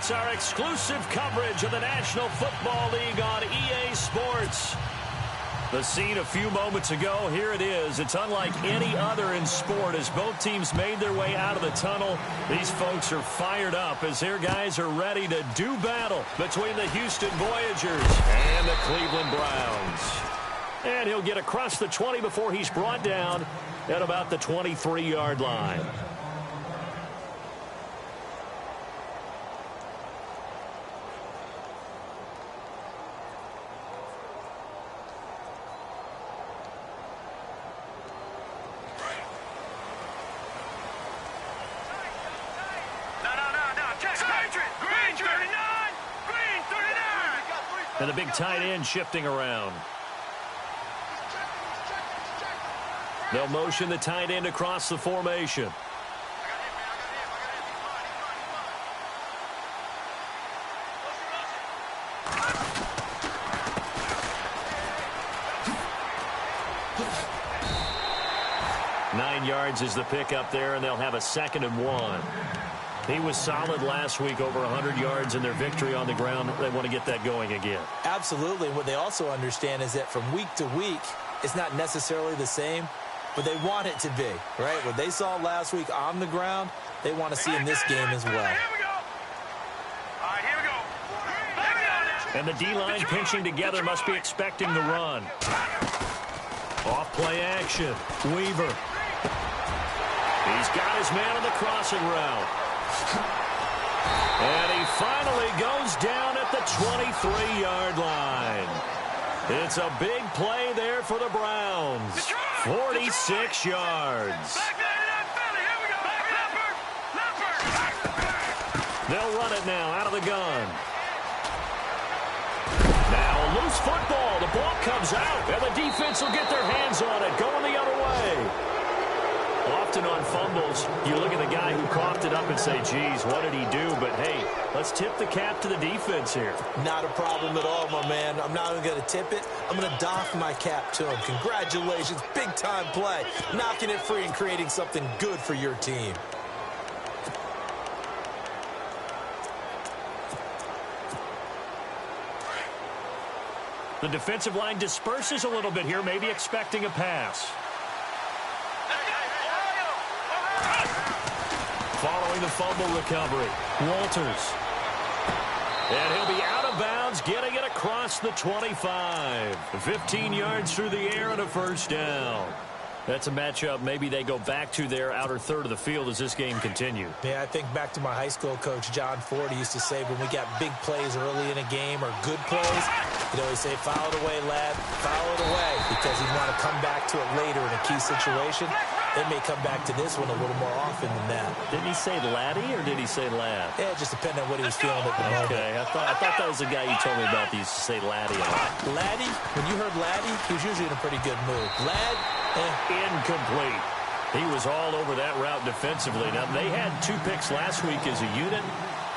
It's our exclusive coverage of the National Football League on EA Sports. The scene a few moments ago, here it is. It's unlike any other in sport as both teams made their way out of the tunnel. These folks are fired up as their guys are ready to do battle between the Houston Voyagers and the Cleveland Browns. And he'll get across the 20 before he's brought down at about the 23-yard line. And the big tight end shifting around. They'll motion the tight end across the formation. Nine yards is the pickup there, and they'll have a 2nd and 1. He was solid last week, over 100 yards in their victory on the ground. They want to get that going again. Absolutely. What they also understand is that from week to week, it's not necessarily the same, but they want it to be, right? What they saw last week on the ground, they want to see in this game as well. Here we go. All right, here we go. And the D-line pinching together must be expecting the run. Off play action. Weaver. He's got his man on the crossing route. And he finally goes down at the 23-yard line. It's a big play there for the Browns. 46 yards. They'll run it now out of the gun. Now a loose football. The ball comes out, and the defense will get their hands on it, going the other way. Often on fumbles, you look at the guy who coughed it up and say, geez, what did he do? But, hey, let's tip the cap to the defense here. Not a problem at all, my man. I'm not even going to tip it. I'm going to doff my cap to him. Congratulations. Big-time play. Knocking it free and creating something good for your team. The defensive line disperses a little bit here, maybe expecting a pass. Following the fumble recovery, Walters. And he'll be out of bounds, getting it across the 25. 15 yards through the air and a first down. That's a matchup maybe they go back to their outer third of the field as this game continues. Yeah, I think back to my high school coach, John Ford. He used to say when we got big plays early in a game or good plays, he'd always say, foul it away, lad, foul it away, because he'd want to come back to it later in a key situation. They may come back to this one a little more often than that. Didn't he say laddie or did he say lad? Yeah, it just depended on what he was feeling at the moment. Okay, I thought that was the guy you told me about that used to say laddie a lot. Laddie, when you heard laddie, he was usually in a pretty good mood. Lad, incomplete. He was all over that route defensively. Now, they had 2 picks last week as a unit.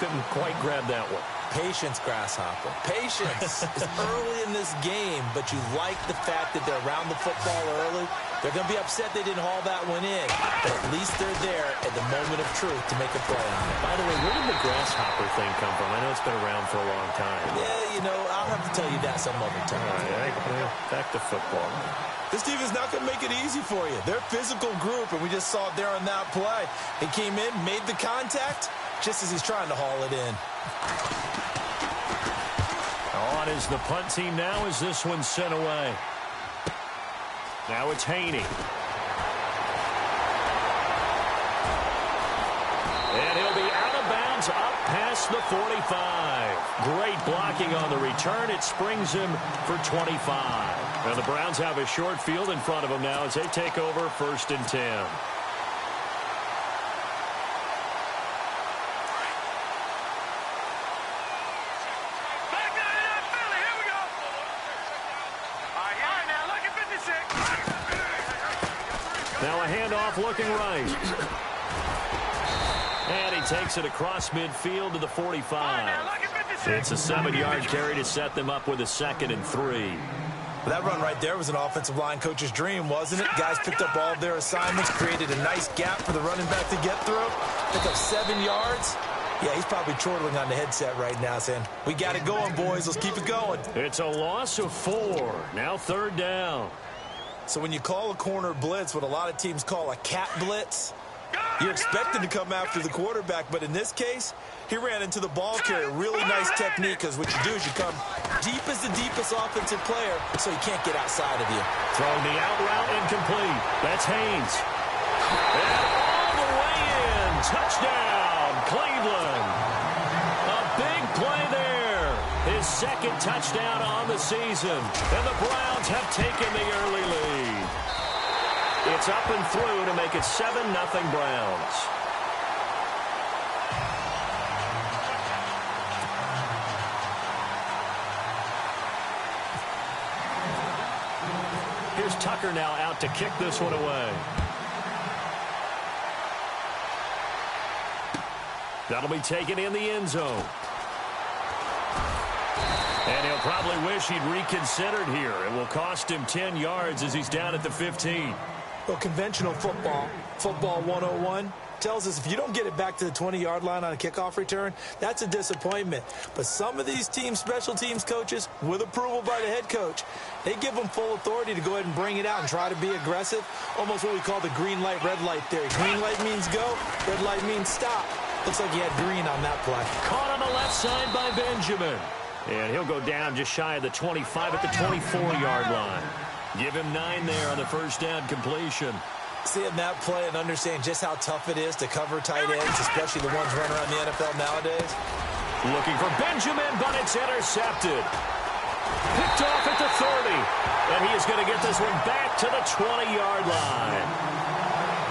Couldn't quite grab that one. Patience, Grasshopper. Patience is early in this game, but you like the fact that they're around the football early. They're going to be upset they didn't haul that one in, but at least they're there at the moment of truth to make a play on it. By the way, where did the Grasshopper thing come from? I know it's been around for a long time. Yeah, you know, I'll have to tell you that some other time. All right, back to football. This team is not going to make it easy for you. They're a physical group, and we just saw it there on that play. He came in, made the contact, just as he's trying to haul it in. On is the punt team now as this one's sent away. Now it's Haney. And he'll be out of bounds up past the 45. Great blocking on the return. It springs him for 25. Now the Browns have a short field in front of them now as they take over 1st and 10. Now a handoff looking right. And he takes it across midfield to the 45. It's a 7-yard carry to set them up with a 2nd and 3. That run right there was an offensive line coach's dream, wasn't it? Guys picked up all of their assignments, created a nice gap for the running back to get through. Pick up 7 yards. Yeah, he's probably chortling on the headset right now saying, we got it going, boys. Let's keep it going. It's a loss of 4. Now 3rd down. So when you call a corner blitz, what a lot of teams call a cat blitz, you're expected to come after the quarterback. But in this case, he ran into the ball carrier. Really nice technique, because what you do is you come deep as the deepest offensive player so he can't get outside of you. Throwing the out route incomplete. That's Haynes. And all the way in. Touchdown, Cleveland. A big play there. His 2nd touchdown on the season. And the Browns have taken the early lead. It's up and through to make it 7-0 Browns. Here's Tucker now out to kick this one away. That'll be taken in the end zone. And he'll probably wish he'd reconsidered here. It will cost him 10 yards as he's down at the 15. Well, conventional football 101, tells us if you don't get it back to the 20-yard line on a kickoff return, that's a disappointment. But some of these teams, special teams coaches, with approval by the head coach, they give them full authority to go ahead and bring it out and try to be aggressive. Almost what we call the green light, red light theory. Green light means go, red light means stop. Looks like he had green on that play. Caught on the left side by Benjamin. And he'll go down just shy of the 25 at the 24-yard line. Give him 9 there on the first down completion. Seeing that play and understanding just how tough it is to cover tight ends, especially the ones running around the NFL nowadays. Looking for Benjamin, but it's intercepted. Picked off at the 30. And he is going to get this one back to the 20-yard line.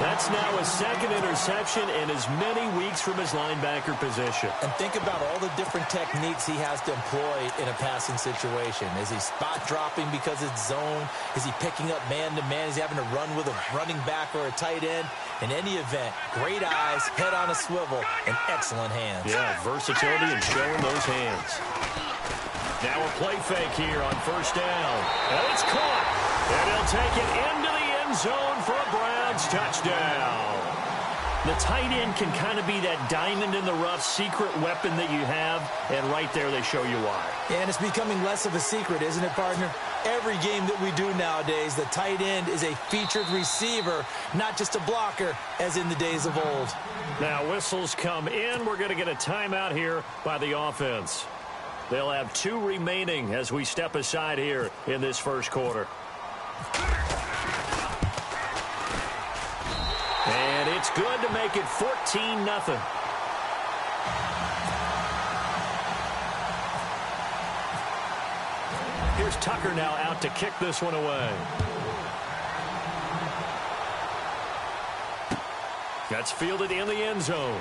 That's now his 2nd interception in as many weeks from his linebacker position. And think about all the different techniques he has to employ in a passing situation. Is he spot dropping because it's zone? Is he picking up man-to-man? Is he having to run with a running back or a tight end? In any event, great eyes, head on a swivel, and excellent hands. Yeah, versatility and showing those hands. Now a play fake here on first down. And it's caught. And he'll take it into the end zone for a Browns touchdown. The tight end can kind of be that diamond in the rough secret weapon that you have, and right there they show you why. And it's becoming less of a secret, isn't it, partner? Every game that we do nowadays, the tight end is a featured receiver, not just a blocker, as in the days of old. Now whistles come in. We're going to get a timeout here by the offense. They'll have 2 remaining as we step aside here in this first quarter. And it's good to make it 14-0. Here's Tucker now out to kick this one away. That's fielded in the end zone.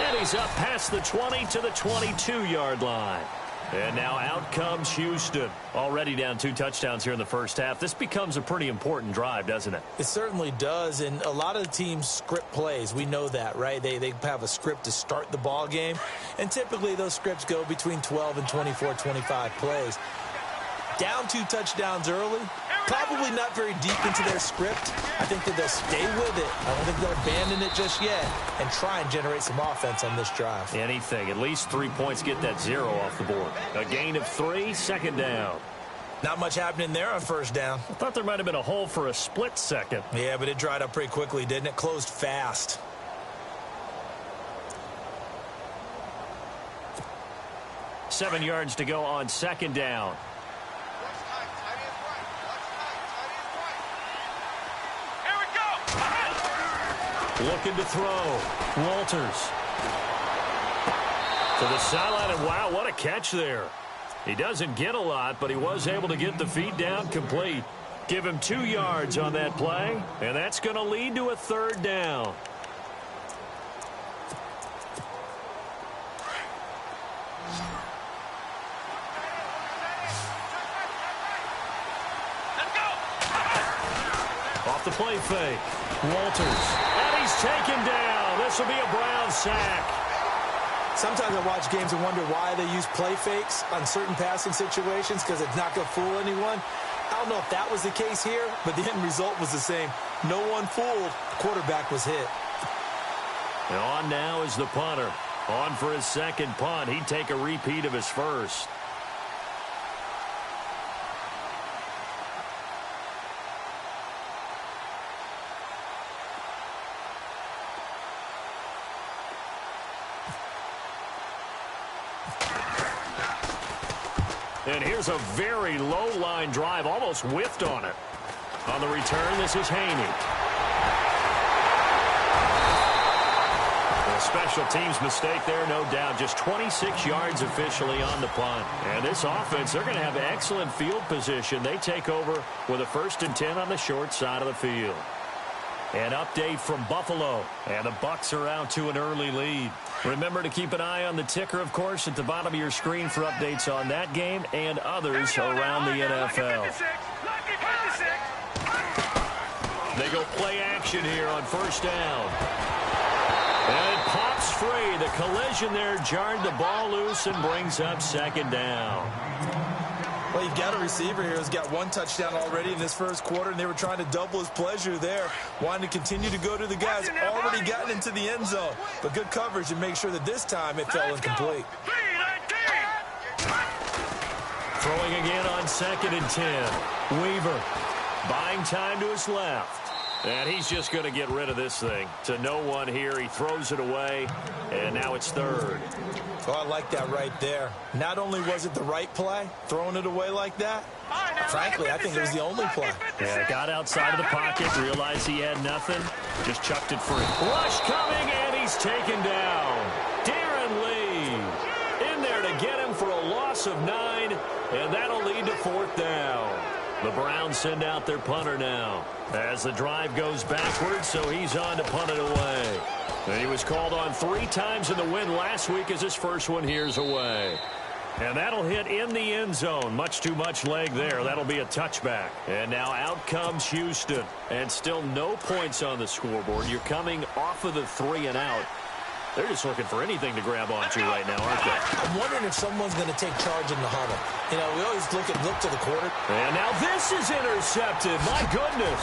And he's up past the 20 to the 22-yard line. And now out comes Houston. Already down 2 touchdowns here in the first half. This becomes a pretty important drive, doesn't it? It certainly does, and a lot of teams script plays. We know that, right? They have a script to start the ball game, and typically those scripts go between 12 and 24, 25 plays. Down 2 touchdowns early, probably not very deep into their script. I think that they'll stay with it. I don't think they'll abandon it just yet and try and generate some offense on this drive. Anything. At least 3 points, get that 0 off the board. A gain of 3, 2nd down. Not much happening there on first down. I thought there might have been a hole for a split second. Yeah, but it dried up pretty quickly, didn't it? Closed fast. Seven yards to go on 2nd down. Looking to throw. Walters. To the sideline, and wow, what a catch there. He doesn't get a lot, but he was able to get the feet down complete. Give him 2 yards on that play, and that's going to lead to a 3rd down. Off the play fake. Walters. And he's taken down. This will be a Brown sack. Sometimes I watch games and wonder why they use play fakes on certain passing situations, because it's not going to fool anyone. I don't know if that was the case here, but the end result was the same. No one fooled. The quarterback was hit. And on now is the punter. On for his second punt. He'd take a repeat of his first. And here's a very low-line drive, almost whiffed on it. On the return, this is Haney. A special teams mistake there, no doubt. Just 26 yards officially on the punt. And this offense, they're going to have excellent field position. They take over with a 1st and 10 on the short side of the field. An update from Buffalo, and the Bucs are out to an early lead. Remember to keep an eye on the ticker, of course, at the bottom of your screen for updates on that game and others around the NFL. They go play action here on 1st down. And it pops free. The collision there jarred the ball loose and brings up 2nd down. Well, you've got a receiver here who's got 1 touchdown already in this first quarter, and they were trying to double his pleasure there, wanting to continue to go to the guys already gotten into the end zone. But good coverage to make sure that this time it fell incomplete. Throwing again on 2nd and 10. Weaver buying time to his left. And he's just going to get rid of this thing. To no one here. He throws it away, and now it's 3rd. Oh, I like that right there. Not only was it the right play, throwing it away like that, frankly, I think it was the only play. Yeah, got outside of the pocket, realized he had nothing, just chucked it free. Rush coming, and he's taken down. Darren Lee in there to get him for a loss of 9, and that'll lead to 4th down. The Browns send out their punter now as the drive goes backwards, so he's on to punt it away. And he was called on 3 times in the win last week as his first one here's away. And that'll hit in the end zone. Much too much leg there. That'll be a touchback. And now out comes Houston. And still no points on the scoreboard. You're coming off of the 3 and out. They're just looking for anything to grab onto right now, aren't they? I'm wondering if someone's going to take charge in the huddle. You know, we always look to the quarter. And now this is intercepted. My goodness.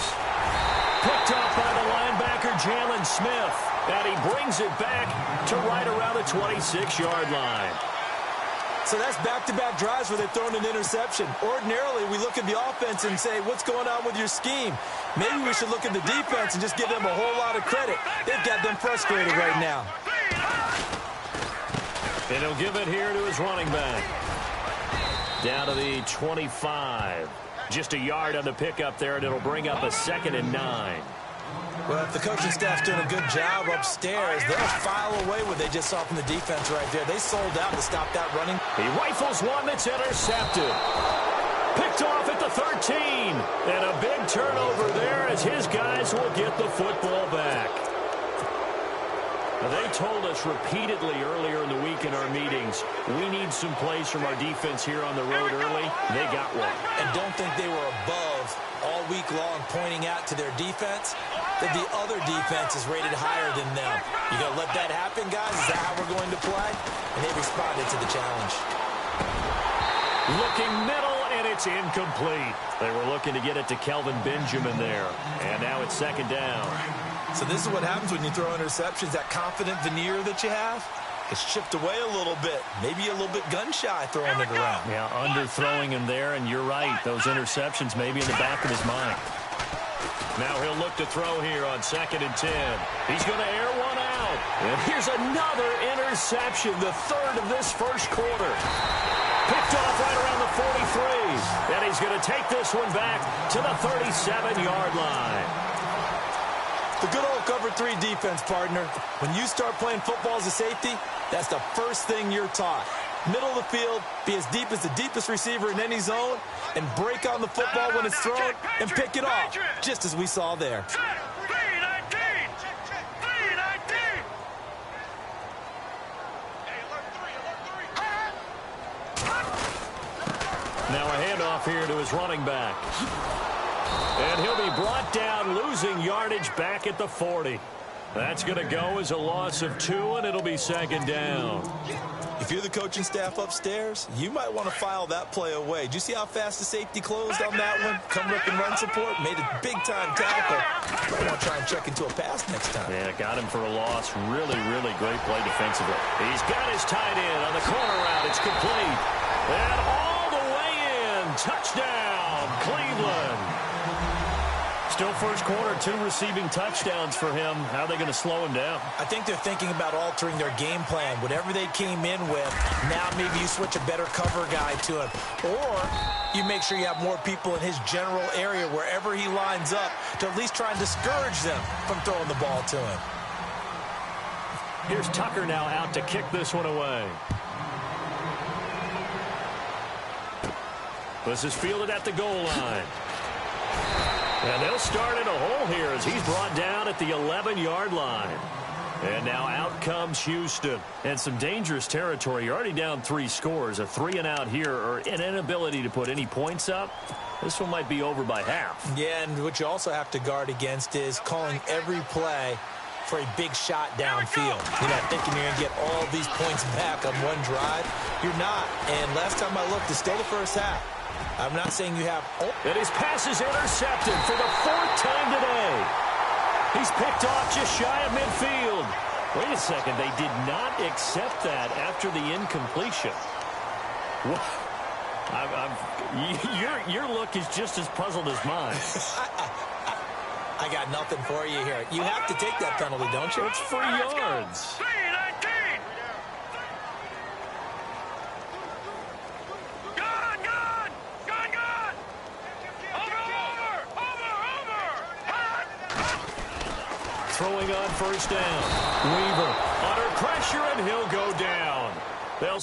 Picked up by the linebacker, Jalen Smith. And he brings it back to right around the 26-yard line. So that's back-to-back drives where they're throwing an interception. Ordinarily, we look at the offense and say, what's going on with your scheme? Maybe we should look at the defense and just give them a whole lot of credit. They've got them frustrated right now. And he'll give it here to his running back. Down to the 25. Just a yard on the pickup there, and it'll bring up a 2nd and 9. Well, if the coaching staff's doing a good job upstairs, they'll file away what they just saw from the defense right there. They sold out to stop that running. He rifles one that's intercepted. Picked off at the 13. And a big turnover there as his guys will get the football back. Now, they told us repeatedly earlier in the week in our meetings, we need some plays from our defense here on the road early. They got one. And don't think they were above all week long pointing out to their defense that the other defense is rated higher than them. You going to let that happen, guys? Is that how we're going to play? And they responded to the challenge. Looking middle, and it's incomplete. They were looking to get it to Kelvin Benjamin there. And now it's 2nd down. So this is what happens when you throw interceptions. That confident veneer that you have, it's chipped away a little bit. Maybe a little bit gun-shy throwing it around. Yeah, underthrowing him there, and you're right. Those interceptions maybe in the back of his mind. Now he'll look to throw here on 2nd and 10. He's going to air one out. And here's another interception, the 3rd of this first quarter. Picked off right around the 43. And he's going to take this one back to the 37-yard line. The good old cover 3 defense, partner. When you start playing football as a safety, that's the first thing you're taught. Middle of the field, be as deep as the deepest receiver in any zone, and break on the football when it's thrown and pick it off, just as we saw there. Now a handoff here to his running back. And he'll be brought down, losing yardage back at the 40. That's going to go as a loss of 2, and it'll be second down. If you're the coaching staff upstairs, you might want to file that play away. Did you see how fast the safety closed on that one? Coming up in run support, made a big-time tackle. I want to try and check into a pass next time. Yeah, got him for a loss. Really, really great play defensively. He's got his tight end on the corner route. It's complete. And all the way in. Touchdown, Cleveland. Still first quarter, 2 receiving touchdowns for him. How are they going to slow him down? I think they're thinking about altering their game plan. Whatever they came in with, now maybe you switch a better cover guy to him. Or you make sure you have more people in his general area wherever he lines up to at least try and discourage them from throwing the ball to him. Here's Tucker now out to kick this one away. This is fielded at the goal line. And they'll start in a hole here as he's brought down at the 11-yard line. And now out comes Houston. And some dangerous territory. You're already down 3 scores. A 3-and-out here, or an inability to put any points up. This one might be over by half. Yeah, and what you also have to guard against is calling every play for a big shot downfield. You're not thinking you're going to get all these points back on one drive. You're not. And last time I looked, it's still the first half. I'm not saying you have... And his pass is intercepted for the 4th time today. He's picked off just shy of midfield. Wait a second. They did not accept that after the incompletion. Your look is just as puzzled as mine. I got nothing for you here. You have to take that penalty, don't you? It's 3 yards. Throwing on first down. Weaver under pressure, and he'll go down. They'll